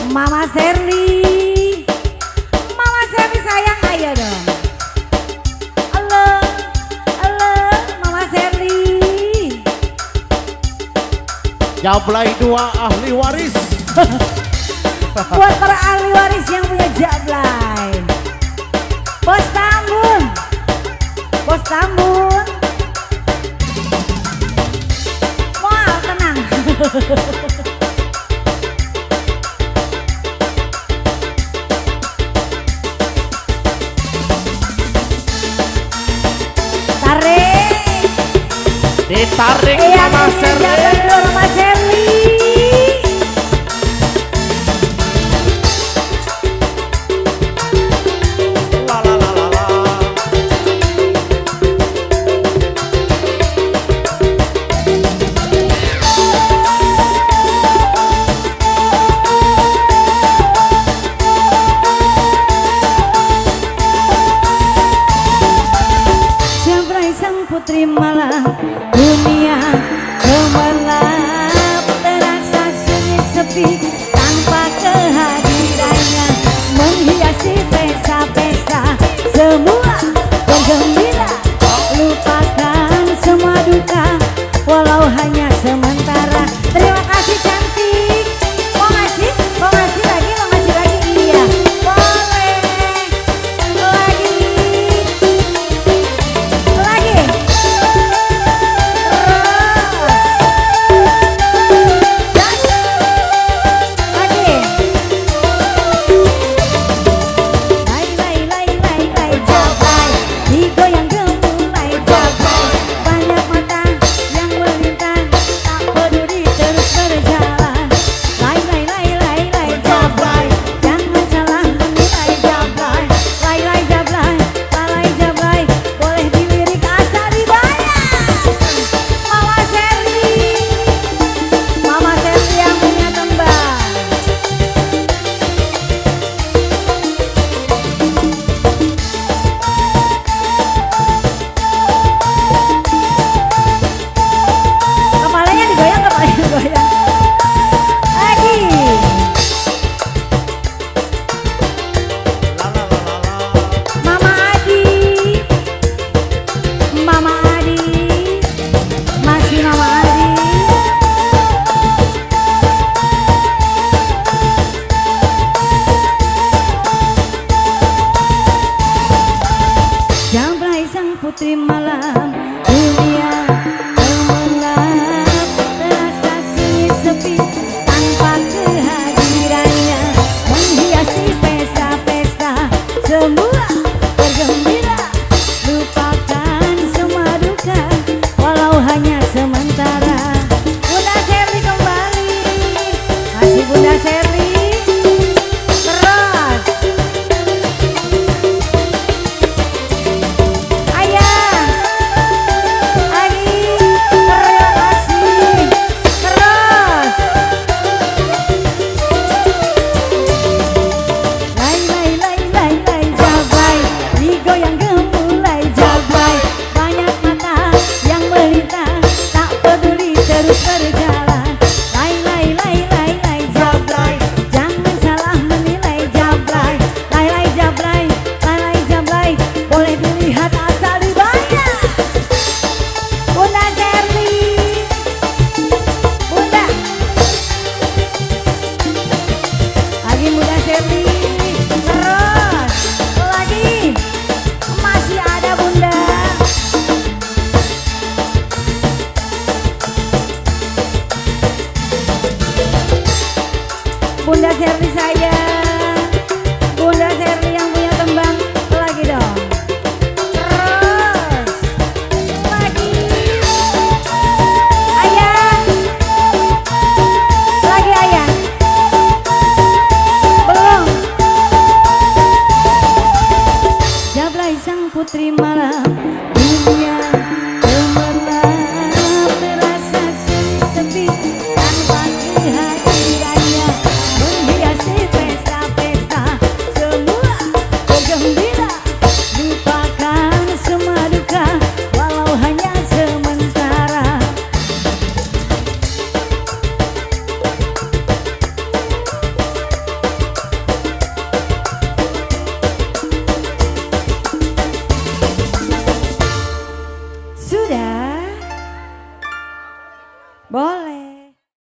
Mama Sherly, Mama Sherly sayang, ayo dong. Halo, halo, Mama Sherly. Jablay 2 ahli waris. Buat para ahli waris yang punya Jablay. Bos Tambun, Bos Tambun. Moal tenang. Tarik, Ditarik Mama Sherly. Mama Sherly. La la la la la. Jablay sang putri malam, dunia gemerlap, terasa sunyi sepi tanpa kehadirannya, menghiasi pesta-pesta, semua bergembira, lupakan semua duka, walau hanya sementara. Terima kasih cantik. Mau ngasih? Mau ngasih lagi? Mau ngasih lagi? Iya, boleh. Lagi. Lagi. Terus. Lagi. Lay, Jablay. Digoyang gemulai Jablay. Banyak mata yang melintang, tak peduli terus berjalan. Lay, Jablay. Jangan salah menilai Jablay. Lay, Jablay. Boleh dilirik asal dibayar. Mama Sherly. Mama Sherly yang punya tembang. Kepalanya digoyang. Lagi. La la la la la. Mama Adi. Mama Adi. Masih Mama Adi. Jablay sang putri malam, dunia gemerlap, terasa sunyi sepi tanpa kehadirannya, menghiasi pesta-pesta, semua bergembira, lupakan semua duka, walau hanya sementara. Bunda Sherly kembali, masih Bunda Sherly. Terus. Ayah, lagi, terima kasih. Terus. Lay, Jablay. Digoyang gemulai Jablay. Banyak mata yang melintang, tak peduli terus berjalan. Lay, Jablay. Jangan salah menilai Jablay. Lay, Jablay. Boleh dilihat asal dibayar. Bunda Sherly. Bunda. Lagi Bunda Sherly. Terus. Lagi. Masih ada Bunda. Bunda Sherly sayang. Bunda Sherly yang punya tembang. Lagi dong. Terus. Lagi. Ayah. Lagi ayah. Belum. Jablay sang putri malam, dunia gemerlap, terasa sunyi sepi tanpa kehadirannya, menghiasi pesta. Boleh.